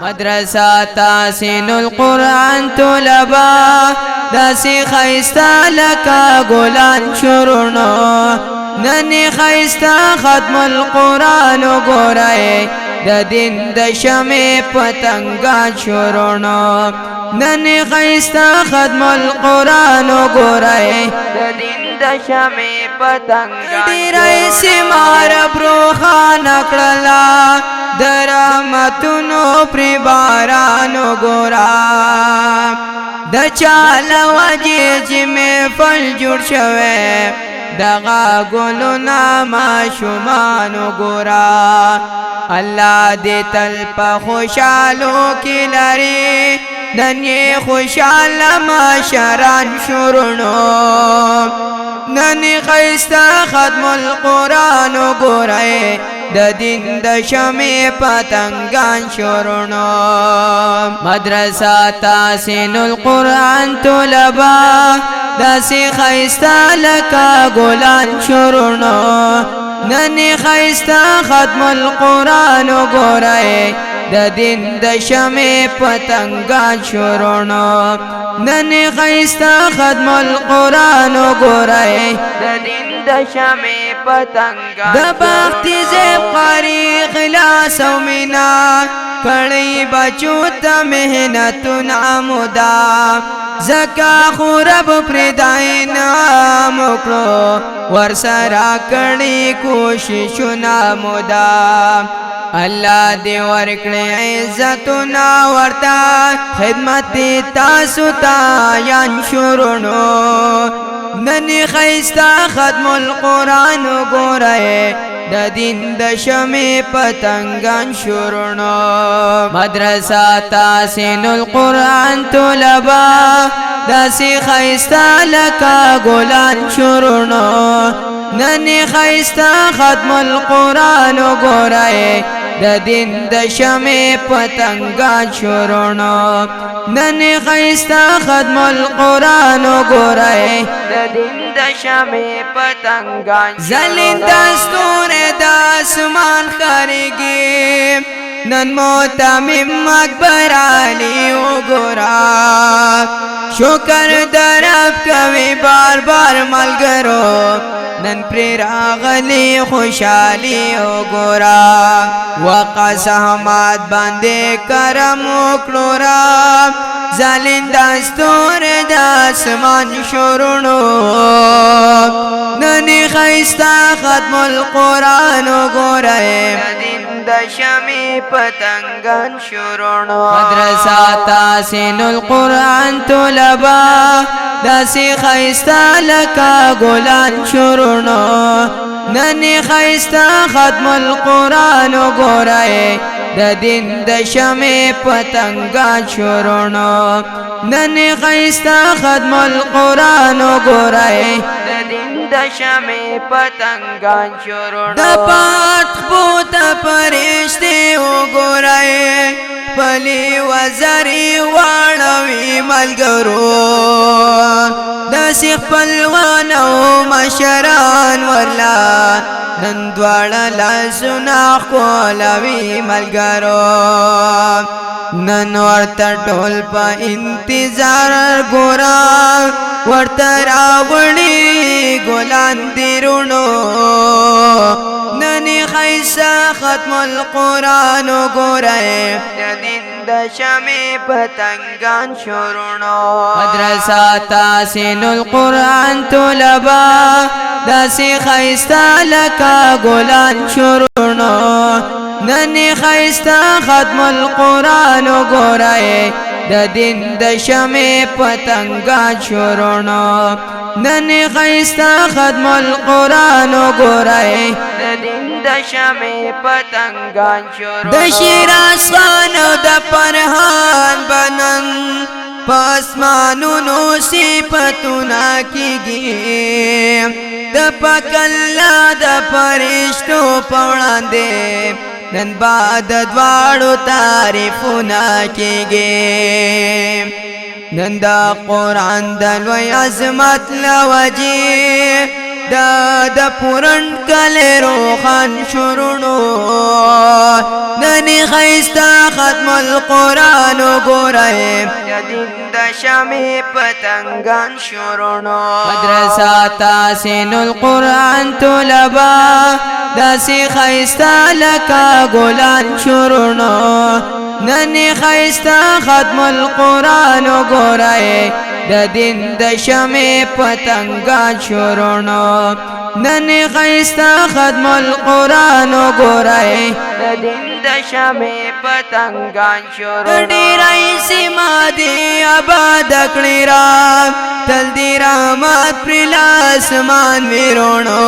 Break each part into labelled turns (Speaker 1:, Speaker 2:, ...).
Speaker 1: مدرسه تحسین القرآن طلبا داسی خیستا لکا گلان شروعنو ننی خیستا ختم القرآن گورای د دین د شمع پتنگان شروعنو ننی خیستا ختم القرآن گورای د دین د شمع پتنگان دیرای سیمار بروخان اکڑلا درامتونو پری بارانو گورا د چالا وجی چی محفل جوړ شوه دغا گلونا معشومانو گورا اللہ دی تل پا خوشالو کی لری ننی خوشال معاشران شروعنو ننی خیستا ختم القرآن گورای د دین د شمع پتنگان شروعنو مدرسه تحسین القرآن طلبا داسی خیستا لکا گلان شروعنو ننی خیستا ختم القرآن گورای د دین د شمع پتنگان شروعنو ننی خیستا ختم القرآن گورای د دین د شمع پتنگان د بختی زیب قاری خلاص و مینا کڑی بچو تا محنتون عمودا زکا خورب پردائنا مکڑو ورسرا کڑی کوششون عمودا اللہ دی ورکڑی عزتنا ورتا خدمتی تاسو تا یان شروعنو ننی خیستا ختم القرآن گورای د دین د شمع پتنگان شروعنو مدرسه تحسین القرآن طلبا داسی خیستا لکا گلان شروعنو ننی خیستا ختم القرآن گورای د دین د شمع پتنگان شروعنو ننی خیستا ختم القرآن گورای د دین د شمع پتنگان زلین دستور د اسمان خارگی نن موتمم اکبر علی وګورا شکر درب کوي بار بار ملګرو نن پر راغلی خوشالي وګورا وقسمات باندې کرم وکړو را زلین دستور د اسمان شروعنو ننی خیستا ختم القرآن گورای د شمع پتنگان شروعنو مدرسه تحسین القرآن طلبا داسی خیستا لکا گلان شروعنو ننی خیستا ختم القرآن گورای د دین د شمع پتنگان شروعنو ننی خیستا ختم القرآن گورای د دین د شمع پتنگان شروعنو د پات بوت پرشتے وګورای پلی وزری واړوي ملګرو داسې خپلوان او مشران ورلا نن دواړه لاسونه ښکلوي ملګرو نن ورته ټول په انتظار ګورا ورته راوړي ګلان دیرونو ننی خیستا ختم القرآن گورای د دین د شمع پتنگان شروعنو مدرسه تحسین القرآن طلبا داسی خیستا لکا گلان شروعنو ننی خیستا ختم القرآن گورای د دین د شمع پتنگان شروعنو ننی خیستا ختم القرآن گورای د دین د شمع پتنگان شروعنو د شیراز خان او د پرهان بنن پاسمانونو صفتونه کیږي د پاک الله د فرشتو په وړاندې نن بعد دواړو تعریفونه کیږي نن دا قرآن د لوی عظمت لوجې د پورن کله روخان شورونو ننی خیستا ختم القرآن گورائے دین د شمی پتنگان شورونو مدرسہ تحسین القرآن طلبا داسی خیستا لکا گلان شورونو ننی خیستا ختم القرآن گورائے د دین د شمی پتنگان شورونو ننی خیستا ختم القرآن گورائے د دین د شمی پتنگان شورونو ډیرای سیما دی آباد کړی را تل دی رحمت پر لاسمان ویرونو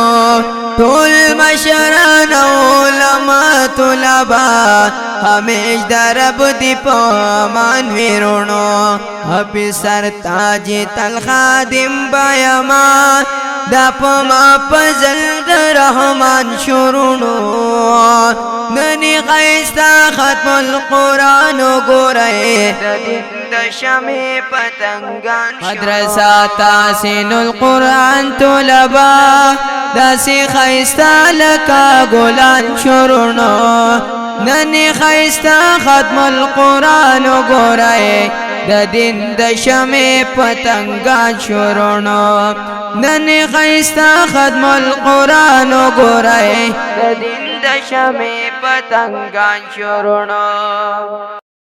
Speaker 1: ټول مشران علماء طلبا همیش درب دی پامان ویرونو حبی سر تاج تل خادم بایما دا پما پزل در رحمان شورونو ننی خیستا ختم القرآن گورائے د شمی پتنگان مدرسہ تحسین القرآن طلبا داسی خیستا لکا گلان شورونو ننی خیستا ختم القرآن گورائے د دین د شمی پتنگان شورونو ننی خیستا ختم القرآن گورائے د دین د شمی پتنگان شورونو